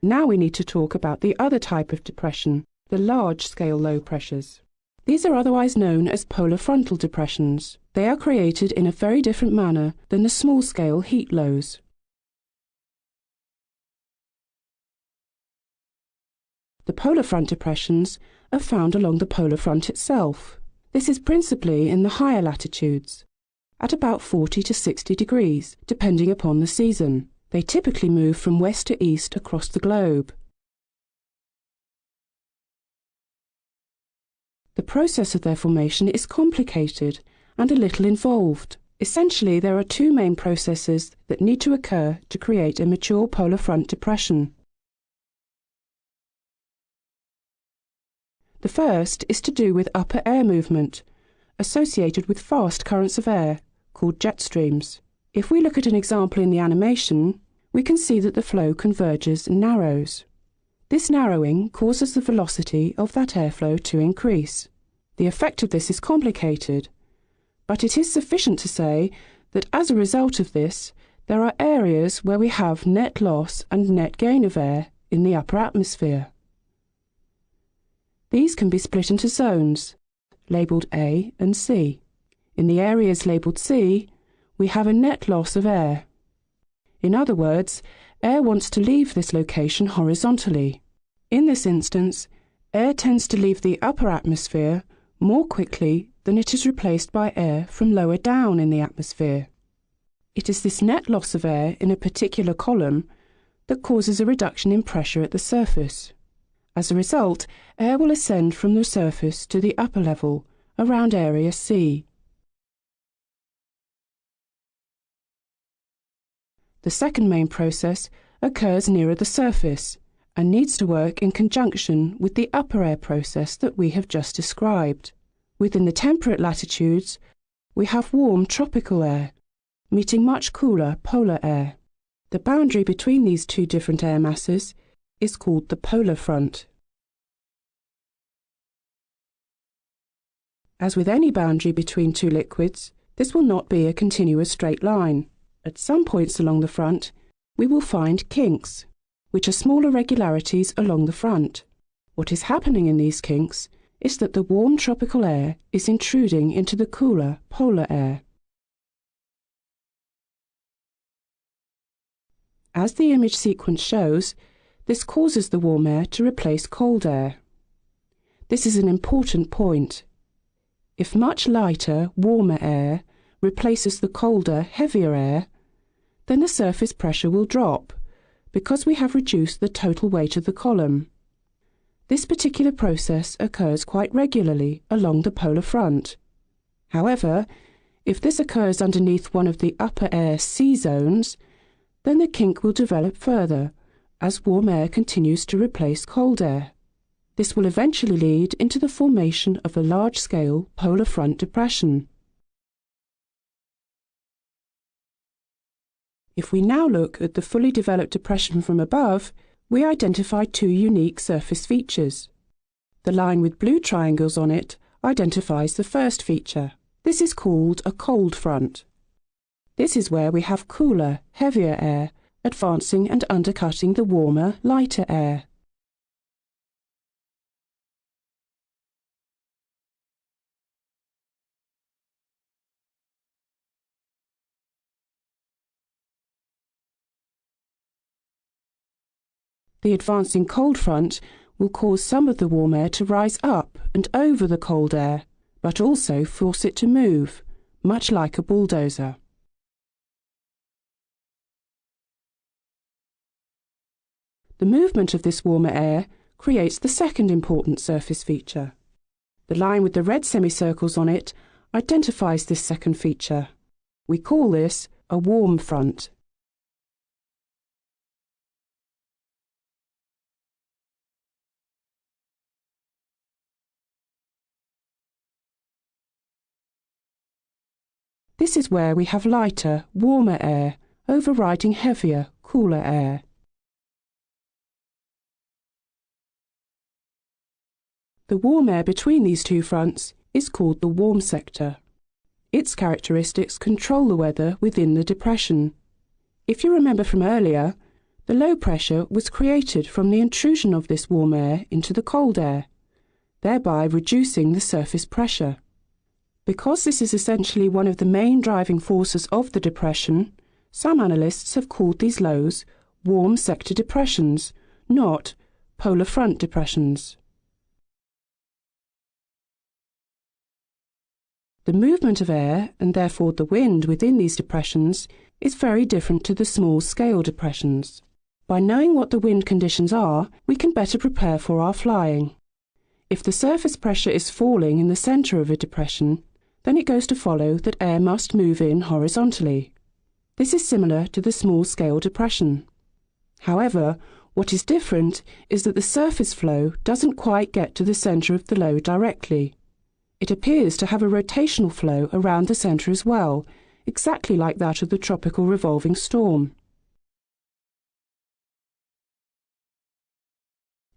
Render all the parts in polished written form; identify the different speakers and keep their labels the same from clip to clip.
Speaker 1: Now we need to talk about the other type of depression, the large-scale low pressures. These are otherwise known as polar frontal depressions. They are created in a very different manner than the small-scale heat lows. The polar front depressions are found along the polar front itself. This is principally in the higher latitudes, at about 40 to 60 degrees, depending upon the season. They typically move from west to east across the globe. The process of their formation is complicated and a little involved. Essentially, there are two main processes that need to occur to create a mature polar front depression. The first is to do with upper air movement, associated with fast currents of air, called jet streams. If we look at an example in the animation, we can see that the flow converges and narrows. This narrowing causes the velocity of that airflow to increase. The effect of this is complicated, but it is sufficient to say that as a result of this, there are areas where we have net loss and net gain of air in the upper atmosphere. These can be split into zones, labelled A and C. In the areas labelled C, we have a net loss of air. In other words, air wants to leave this location horizontally. In this instance, air tends to leave the upper atmosphere more quickly than it is replaced by air from lower down in the atmosphere. It is this net loss of air in a particular column that causes a reduction in pressure at the surface. As a result, air will ascend from the surface to the upper level, around area C. The second main process occurs nearer the surface and needs to work in conjunction with the upper air process that we have just described. Within the temperate latitudes, we have warm tropical air, meeting much cooler polar air. The boundary between these two different air masses is called the polar front. As with any boundary between two liquids, this will not be a continuous straight line. At some points along the front, we will find kinks, which are small irregularities along the front. What is happening in these kinks is that the warm tropical air is intruding into the cooler polar air. As the image sequence shows, this causes the warm air to replace cold air. This is an important point. If much lighter, warmer air replaces the colder, heavier air, then the surface pressure will drop, because we have reduced the total weight of the column. This particular process occurs quite regularly along the polar front. However, if this occurs underneath one of the upper air C zones, then the kink will develop further as warm air continues to replace cold air. This will eventually lead into the formation of a large-scale polar front depression. If we now look at the fully developed depression from above, we identify two unique surface features. The line with blue triangles on it identifies the first feature. This is called a cold front. This is where we have cooler, heavier air advancing and undercutting the warmer, lighter air. The advancing cold front will cause some of the warm air to rise up and over the cold air, but also force it to move, much like a bulldozer. The movement of this warmer air creates the second important surface feature. The line with the red semicircles on it identifies this second feature. We call this a warm front. This is where we have lighter, warmer air overriding heavier, cooler air. The warm air between these two fronts is called the warm sector. Its characteristics control the weather within the depression. If you remember from earlier, The low pressure was created from the intrusion of this warm air into the cold air, thereby reducing the surface pressure. Because this is essentially one of the main driving forces of the depression, some analysts have called these lows warm sector depressions, not polar front depressions. The movement of air, and therefore the wind within these depressions, is very different to the small-scale depressions. By knowing what the wind conditions are, we can better prepare for our flying. If the surface pressure is falling in the centre of a depression, then it goes to follow that air must move in horizontally. This is similar to the small-scale depression. However, what is different is that the surface flow doesn't quite get to the centre of the low directly. It appears to have a rotational flow around the centre as well, exactly like that of the tropical revolving storm.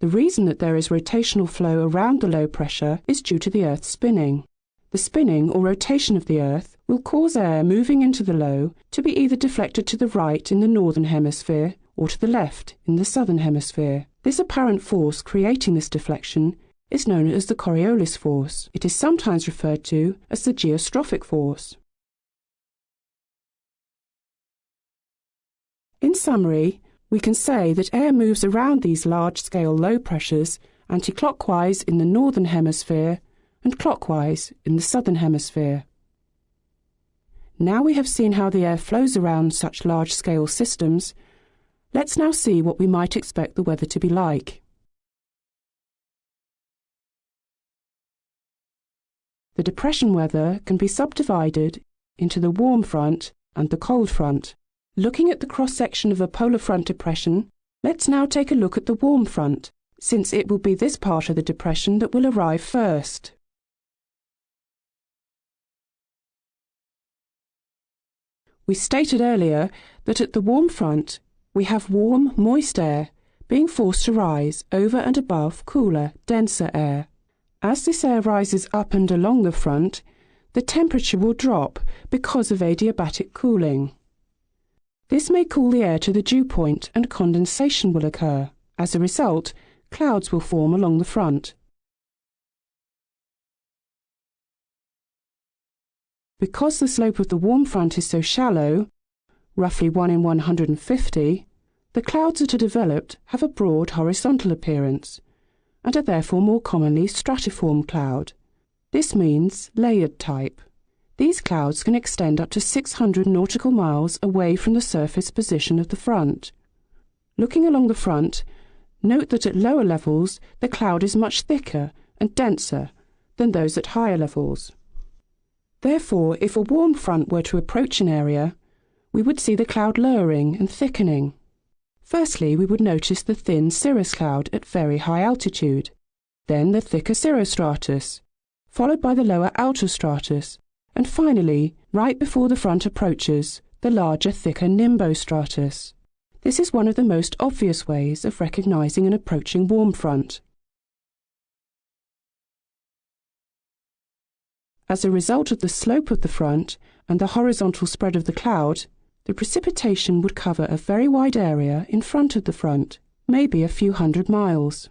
Speaker 1: The reason that there is rotational flow around the low pressure is due to the Earth's spinning. The spinning or rotation of the Earth will cause air moving into the low to be either deflected to the right in the northern hemisphere or to the left in the southern hemisphere. This apparent force creating this deflection is known as the Coriolis force. It is sometimes referred to as the geostrophic force. In summary, we can say that air moves around these large-scale low pressures anti-clockwise in the northern hemisphere and clockwise in the southern hemisphere. Now we have seen how the air flows around such large-scale systems, let's now see what we might expect the weather to be like. The depression weather can be subdivided into the warm front and the cold front. Looking at the cross-section of a polar front depression, let's now take a look at the warm front, since it will be this part of the depression that will arrive first. We stated earlier that at the warm front, we have warm, moist air being forced to rise over and above cooler, denser air. As this air rises up and along the front, the temperature will drop because of adiabatic cooling. This may cool the air to the dew point and condensation will occur. As a result, clouds will form along the front. Because the slope of the warm front is so shallow, roughly 1 in 150, the clouds that are developed have a broad horizontal appearance and are therefore more commonly stratiform cloud. This means layered type. These clouds can extend up to 600 nautical miles away from the surface position of the front. Looking along the front, note that at lower levels the cloud is much thicker and denser than those at higher levels. Therefore, if a warm front were to approach an area, we would see the cloud lowering and thickening. Firstly, we would notice the thin cirrus cloud at very high altitude, then the thicker cirrostratus, followed by the lower altostratus, and finally, right before the front approaches, the larger, thicker nimbostratus. This is one of the most obvious ways of recognizing an approaching warm front. As a result of the slope of the front and the horizontal spread of the cloud, the precipitation would cover a very wide area in front of the front, maybe a few hundred miles.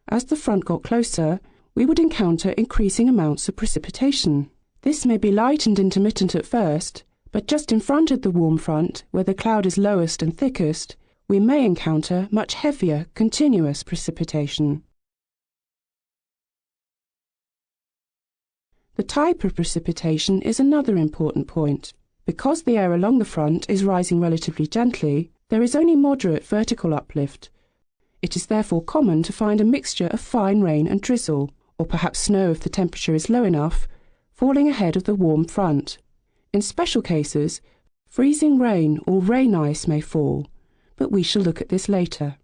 Speaker 1: As the front got closer, we would encounter increasing amounts of precipitation. This may be light and intermittent at first, but just in front of the warm front, where the cloud is lowest and thickest, we may encounter much heavier, continuous precipitation. The type of precipitation is another important point. Because the air along the front is rising relatively gently, there is only moderate vertical uplift. It is therefore common to find a mixture of fine rain and drizzle, or perhaps snow if the temperature is low enough, falling ahead of the warm front. In special cases, freezing rain or rain ice may fall, but we shall look at this later.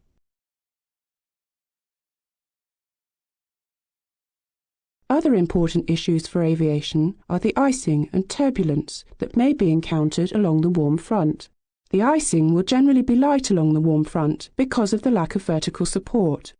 Speaker 1: Other important issues for aviation are the icing and turbulence that may be encountered along the warm front. The icing will generally be light along the warm front because of the lack of vertical support.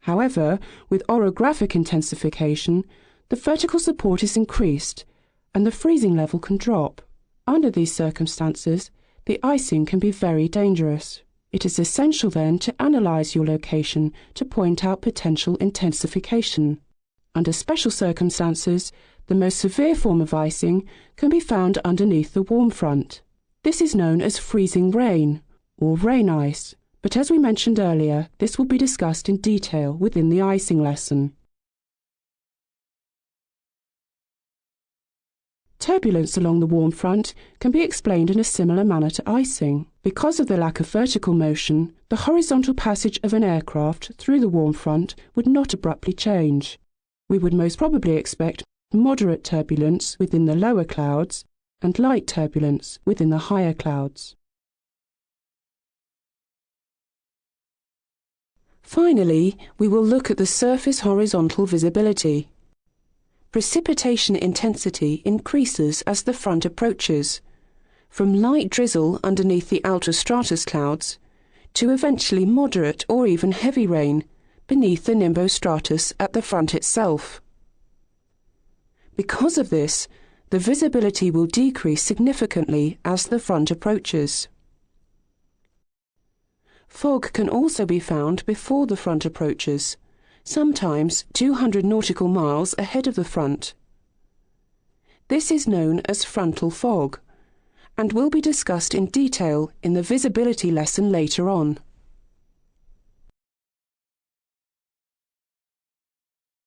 Speaker 1: However, with orographic intensification, the vertical support is increased and the freezing level can drop. Under these circumstances, the icing can be very dangerous. It is essential then to analyse your location to point out potential intensification. Under special circumstances, the most severe form of icing can be found underneath the warm front. This is known as freezing rain or rain ice, but as we mentioned earlier, this will be discussed in detail within the icing lesson. Turbulence along the warm front can be explained in a similar manner to icing. Because of the lack of vertical motion, the horizontal passage of an aircraft through the warm front would not abruptly change. We would most probably expect moderate turbulence within the lower clouds and light turbulence within the higher clouds. Finally, we will look at the surface horizontal visibility. Precipitation intensity increases as the front approaches, from light drizzle underneath the outer stratus clouds to eventually moderate or even heavy rain beneath the nimbostratus at the front itself. Because of this, the visibility will decrease significantly as the front approaches. Fog can also be found before the front approaches, sometimes 200 nautical miles ahead of the front. This is known as frontal fog, and will be discussed in detail in the visibility lesson later on.